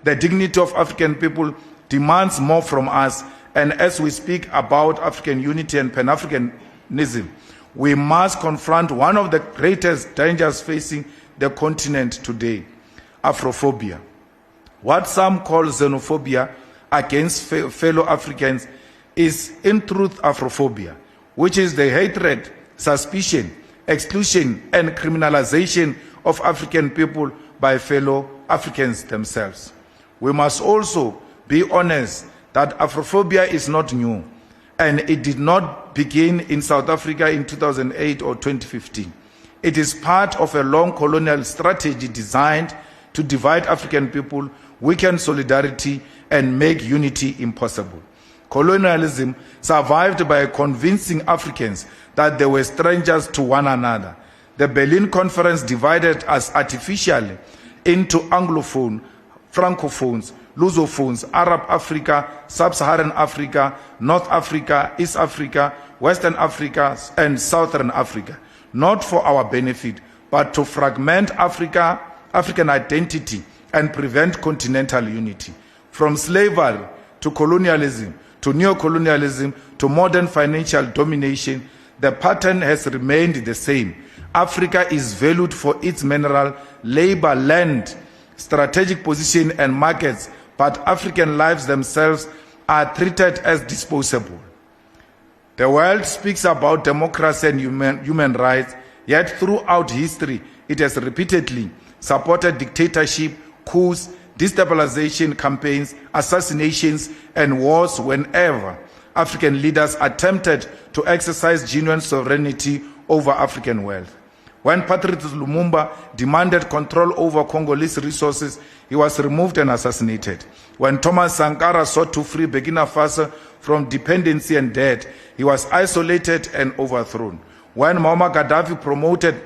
The dignity of African people demands more from us, and as we speak about African unity and Pan-Africanism, we must confront one of the greatest dangers facing the continent today, Afrophobia. What some call xenophobia against fellow Africans is in truth Afrophobia, which is the hatred, suspicion, exclusion, and criminalization of African people by fellow Africans themselves. We must also be honest that Afrophobia is not new, and it did not begin in South Africa in 2008 or 2015. It is part of a long colonial strategy designed to divide African people, weaken solidarity, and make unity impossible. Colonialism survived by convincing Africans that they were strangers to one another. The Berlin Conference divided us artificially into Anglophone, Francophones, Lusophones, Arab Africa, Sub-Saharan Africa, North Africa, East Africa, Western Africa, and Southern Africa, not for our benefit, but to fragment African identity and prevent continental unity. From slavery to colonialism, to neocolonialism, to modern financial domination, the pattern has remained the same. Africa is valued for its mineral, labor, land, strategic position, and markets, but African lives themselves are treated as disposable. The world speaks about democracy and human rights, yet throughout history, it has repeatedly supported dictatorship, coups, destabilization campaigns, assassinations, and wars whenever African leaders attempted to exercise genuine sovereignty over African wealth. When Patrice Lumumba demanded control over Congolese resources, he was removed and assassinated. When Thomas Sankara sought to free Burkina Faso from dependency and debt, he was isolated and overthrown. When Muammar Gaddafi promoted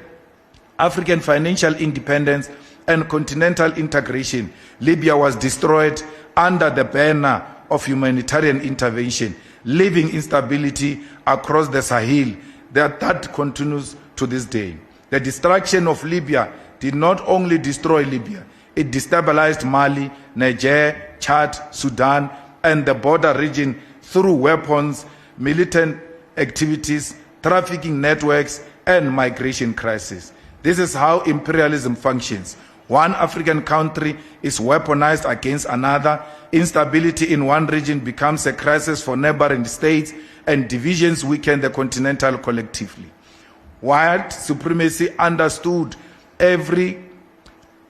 African financial independence and continental integration, Libya was destroyed under the banner of humanitarian intervention, leaving instability across the Sahel that continues to this day. The destruction of Libya did not only destroy Libya, it destabilized Mali, Niger, Chad, Sudan, and the border region through weapons, militant activities, trafficking networks, and migration crises. This is how imperialism functions. One African country is weaponized against another, instability in one region becomes a crisis for neighboring states, and divisions weaken the continental collectively. White supremacy understood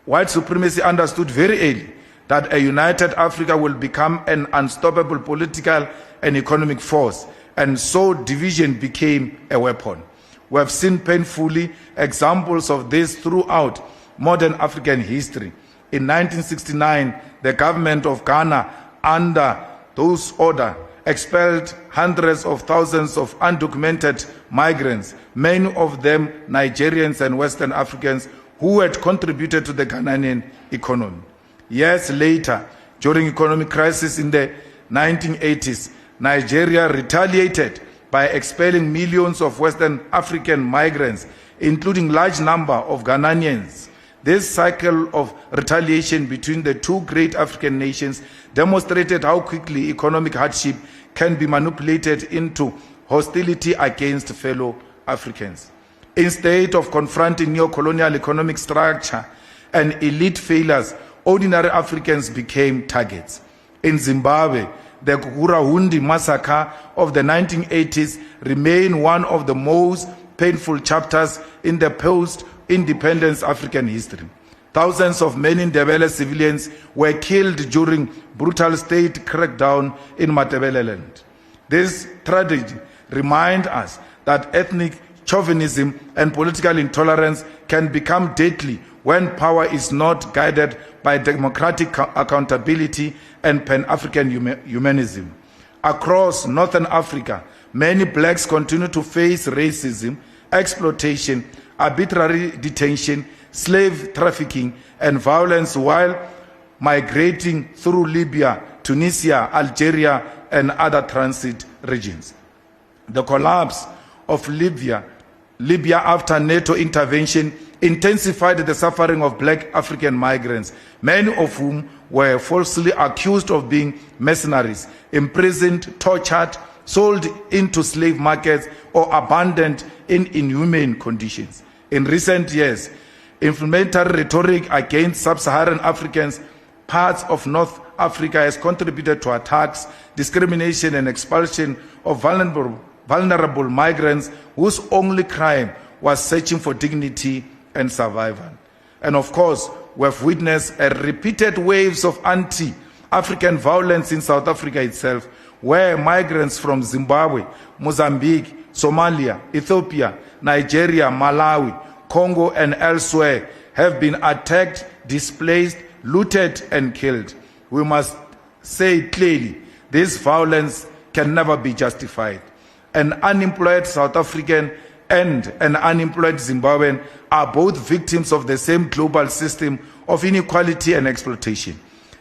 very early that a united Africa will become an unstoppable political and economic force, and so division became a weapon. We have seen painfully examples of this throughout modern African history. In 1969, the government of Ghana, under those orders, expelled hundreds of thousands of undocumented migrants, many of them Nigerians and Western Africans who had contributed to the Ghanaian economy. Years later, during economic crisis in the 1980s, Nigeria retaliated by expelling millions of Western African migrants, including large number of Ghanaians. This cycle of retaliation between the two great African nations demonstrated how quickly economic hardship can be manipulated into hostility against fellow Africans. Instead of confronting neo-colonial economic structure and elite failures, ordinary Africans became targets. In Zimbabwe, the Gurahundi massacre of the 1980s remained one of the most painful chapters in the post-independence African history. Thousands of many Ndebele civilians were killed during brutal state crackdown in Matabeleland. This tragedy reminds us that ethnic chauvinism and political intolerance can become deadly when power is not guided by democratic accountability and Pan-African humanism. Across Northern Africa, many blacks continue to face racism, exploitation, arbitrary detention, slave trafficking, and violence while migrating through Libya, Tunisia, Algeria, and other transit regions. The collapse of Libya after NATO intervention intensified the suffering of black African migrants, many of whom were falsely accused of being mercenaries, imprisoned, tortured, sold into slave markets, or abandoned in inhumane conditions. In recent years, inflammatory rhetoric against sub-Saharan Africans, parts of North Africa, has contributed to attacks, discrimination, and expulsion of vulnerable migrants whose only crime was searching for dignity and survival. And of course, we have witnessed repeated waves of anti-African violence in South Africa itself, where migrants from Zimbabwe, Mozambique, Somalia, Ethiopia, Nigeria, Malawi, Congo, and elsewhere have been attacked, displaced, looted, and killed. We must say clearly, this violence can never be justified. An unemployed South African and an unemployed Zimbabwean are both victims of the same global system of inequality and exploitation.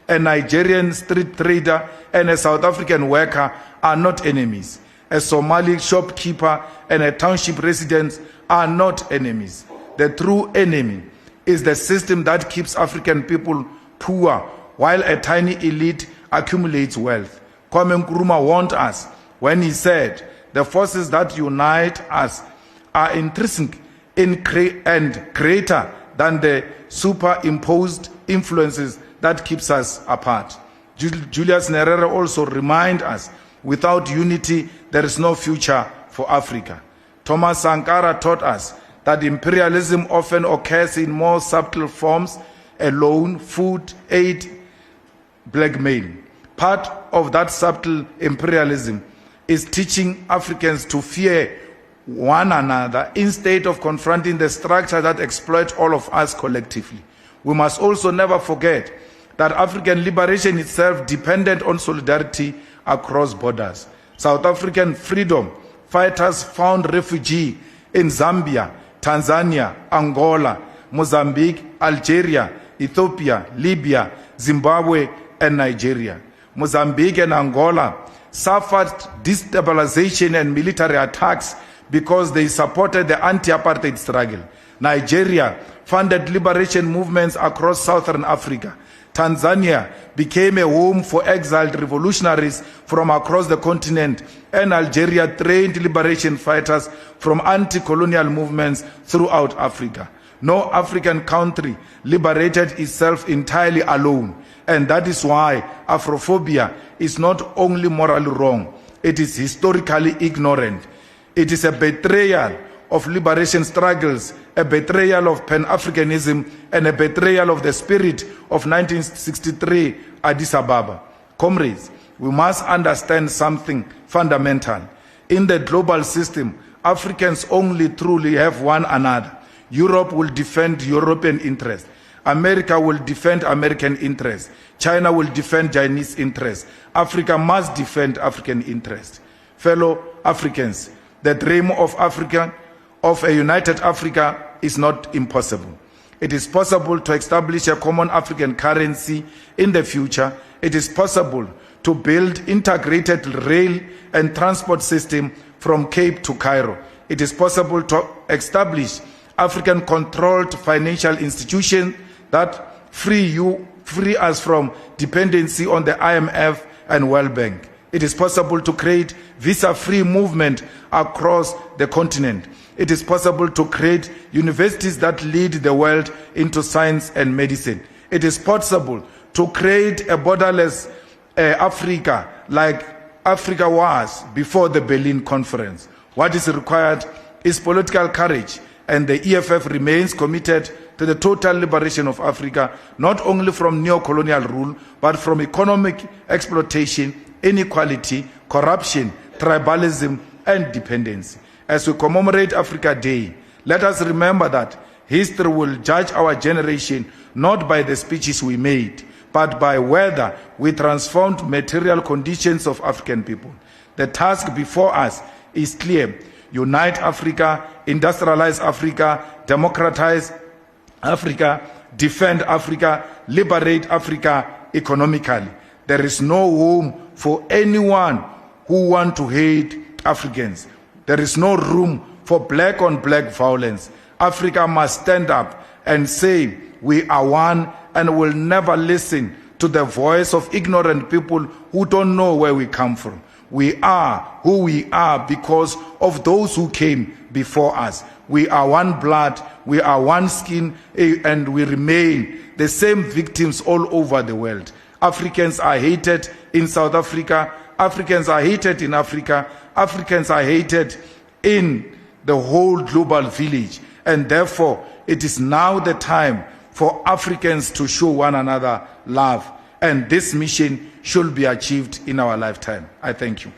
A Nigerian street trader and a South African worker are not enemies. A Somali shopkeeper and a township resident are not enemies. The true enemy is the system that keeps African people poor while a tiny elite accumulates wealth. Kwame Nkrumah warned us when he said, "The forces that unite us are intrinsic and greater than the superimposed influences that keeps us apart." Julius Nyerere also reminds us, without unity, there is no future for Africa. Thomas Sankara taught us that imperialism often occurs in more subtle forms: loan, food, aid, blackmail. Part of that subtle imperialism is teaching Africans to fear one another instead of confronting the structure that exploits all of us collectively. We must also never forget that African liberation itself depended on solidarity across borders. South African freedom fighters found refuge in Zambia, Tanzania, Angola, Mozambique, Algeria, Ethiopia, Libya, Zimbabwe, and Nigeria. Mozambique and Angola suffered destabilization and military attacks because they supported the anti-apartheid struggle. Nigeria funded liberation movements across southern Africa. Tanzania became a home for exiled revolutionaries from across the continent, and Algeria trained liberation fighters from anti-colonial movements throughout Africa. No African country liberated itself entirely alone, and that is why Afrophobia is not only morally wrong, it is historically ignorant. It is a betrayal of liberation struggles, a betrayal of Pan-Africanism, and a betrayal of the spirit of 1963 Addis Ababa. Comrades, we must understand something fundamental. In the global system, Africans only truly have one another. Europe will defend European interests. America will defend American interests. China will defend Chinese interests. Africa must defend African interests. Fellow Africans, the dream of Africa, of a united Africa, is not impossible. It is possible to establish a common African currency in the future. It is possible to build integrated rail and transport system from Cape to Cairo. It is possible to establish African-controlled financial institutions that free us from dependency on the IMF and World Bank. It is possible to create visa-free movement across the continent. It is possible to create universities that lead the world into science and medicine. It is possible to create a borderless Africa like Africa was before the Berlin Conference. What is required is political courage, and the EFF remains committed to the total liberation of Africa, not only from neo-colonial rule, but from economic exploitation, inequality, corruption, tribalism, and dependency. As we commemorate Africa Day, let us remember that history will judge our generation not by the speeches we made, but by whether we transformed material conditions of African people. The task before us is clear: unite Africa, industrialize Africa, democratize Africa, defend Africa, liberate Africa economically. There is no room for anyone who wants to hate Africans. There is no room for black-on-black violence. Africa must stand up and say, we are one, and will never listen to the voice of ignorant people who don't know where we come from. We are who we are because of those who came before us. We are one blood, we are one skin, and we remain the same victims all over the world. Africans are hated in South Africa, Africans are hated in Africa, Africans are hated in the whole global village, and therefore it is now the time for Africans to show one another love, and this mission should be achieved in our lifetime. I thank you.